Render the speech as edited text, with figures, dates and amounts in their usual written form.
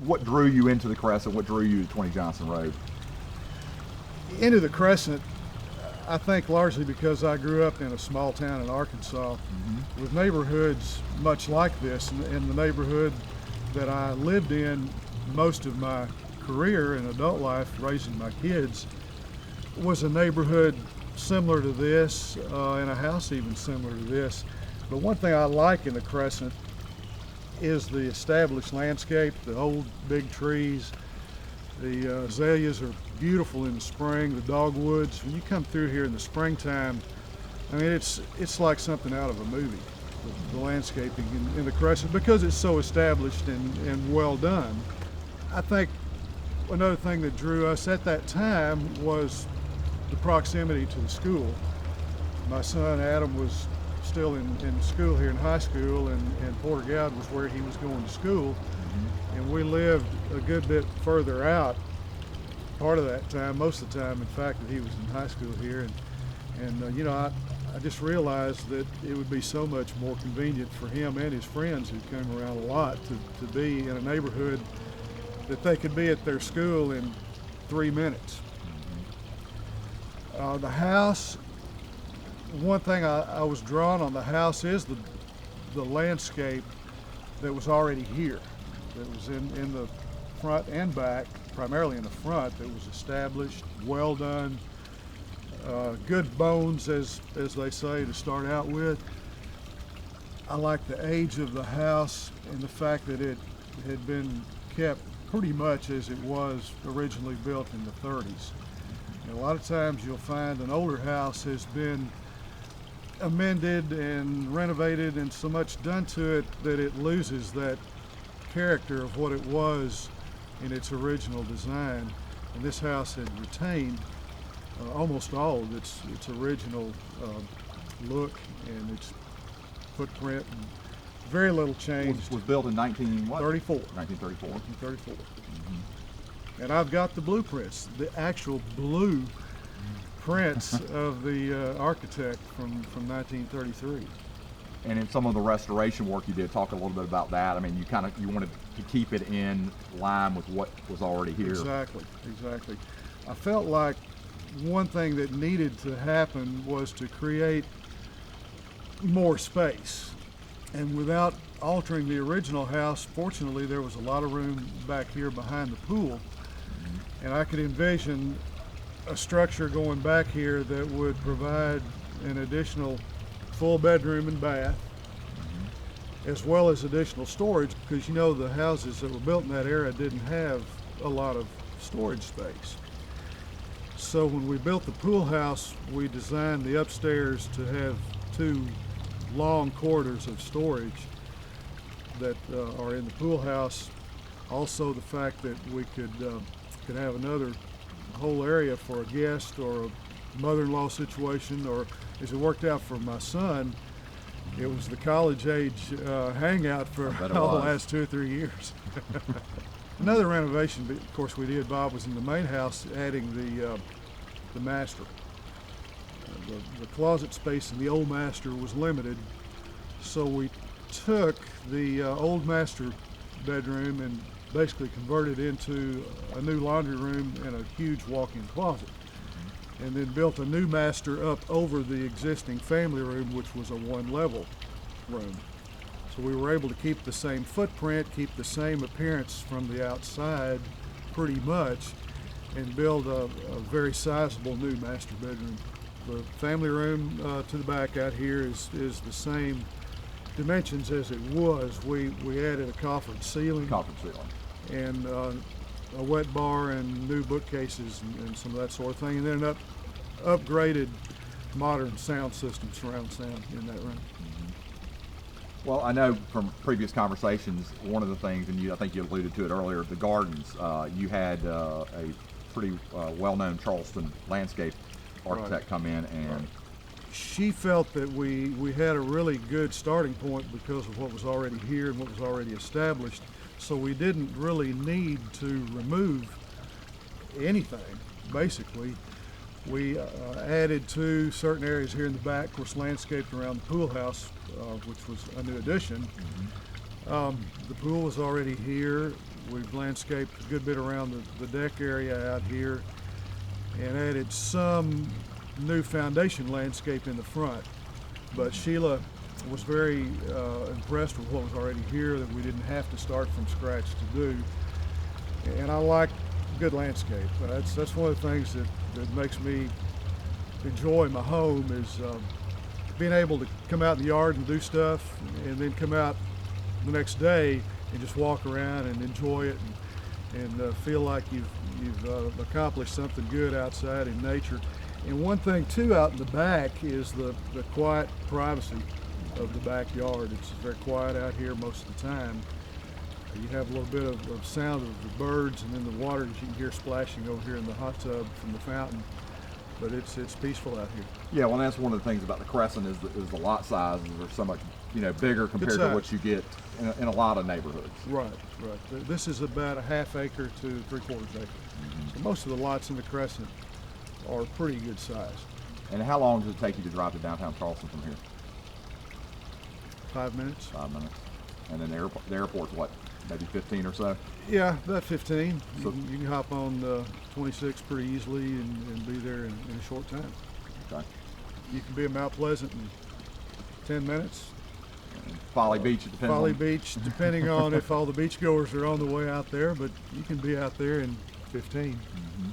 what drew you into the Crescent? What drew you to 20 Johnson Road? Into the Crescent, I think largely because I grew up in a small town in Arkansas with neighborhoods much like this. In the neighborhood that I lived in most of my career and adult life, raising my kids, was a neighborhood similar to this, and a house even similar to this. But one thing I like in the Crescent is the established landscape, the old big trees. The azaleas are beautiful in the spring, the dogwoods. When you come through here in the springtime, I mean, it's like something out of a movie, the landscaping in the Crescent, because it's so established and well done. I think another thing that drew us at that time was the proximity to the school. My son Adam was still in school here in high school, and Porter Gowd was where he was going to school. And we lived a good bit further out part of that time, most of the time, in fact, that he was in high school here. And you know, I just realized that it would be so much more convenient for him and his friends who came around a lot to be in a neighborhood that they could be at their school in 3 minutes. The house, one thing I was drawn on the house is the landscape that was already here. That was in the front and back, primarily in the front, that was established, well done, good bones, as they say, to start out with. I like the age of the house and the fact that it had been kept pretty much as it was originally built in the 30s. And a lot of times you'll find an older house has been amended and renovated and so much done to it that it loses that character of what it was in its original design. And this house had retained almost all of its original look and its footprint, and very little change. Was built in 1934. 1934. And I've got the blueprints, the actual blueprints of the architect from 1933. And in some of the restoration work you did, talk a little bit about that. I mean, you wanted to keep it in line with what was already here. Exactly. I felt like one thing that needed to happen was to create more space. And without altering the original house, fortunately there was a lot of room back here behind the pool. And I could envision a structure going back here that would provide an additional full bedroom and bath, as well as additional storage, because you know the houses that were built in that era didn't have a lot of storage space. So when we built the pool house, we designed the upstairs to have 2 long corridors of storage that are in the pool house. Also the fact that we could have another whole area for a guest or a mother-in-law situation, or as it worked out for my son, it was the college age hangout for the last 2 or 3 years. Another renovation, of course, we did, Bob, was in the main house, adding the master. The closet space in the old master was limited, so we took the old master bedroom and basically converted into a new laundry room and a huge walk-in closet, and then built a new master up over the existing family room, which was a 1-level room. So we were able to keep the same footprint, keep the same appearance from the outside pretty much, and build a very sizable new master bedroom. The family room to the back out here is the same dimensions as it was. We added a coffered ceiling. And a wet bar and new bookcases and some of that sort of thing, and then an upgraded modern sound system, surround sound in that room. Well, I know from previous conversations, one of the things, and I think you alluded to it earlier, the gardens. You had a pretty well-known Charleston landscape architect come in, and she felt that we had a really good starting point because of what was already here and what was already established. So we didn't really need to remove anything, basically. We added to certain areas here in the back, of course, landscaped around the pool house, which was a new addition. The pool is already here. We've landscaped a good bit around the deck area out here and added some new foundation landscape in the front. But Sheila was very impressed with what was already here, that we didn't have to start from scratch to do. And I like good landscape. That's one of the things that makes me enjoy my home is being able to come out in the yard and do stuff and then come out the next day and just walk around and enjoy it and feel like you've accomplished something good outside in nature. And one thing too out in the back is the quiet privacy of the backyard. It's very quiet out here most of the time. You have a little bit of sound of the birds and then the water that you can hear splashing over here in the hot tub from the fountain. But it's peaceful out here. Yeah, well, that's one of the things about the Crescent is the lot sizes are so much bigger compared to what you get in a lot of neighborhoods. Right. This is about a ½ acre to 3/4 acre. So most of the lots in the Crescent are pretty good size. And how long does it take you to drive to downtown Charleston from here? 5 minutes. 5 minutes. And then the airport's what, maybe 15 or so? Yeah, about 15. So, you can hop on 26 pretty easily and be there in a short time. Okay. You can be in Mount Pleasant in 10 minutes. Folly Beach, it depends Folly on... Beach, depending on if all the beachgoers are on the way out there, but you can be out there in 15. Mm-hmm.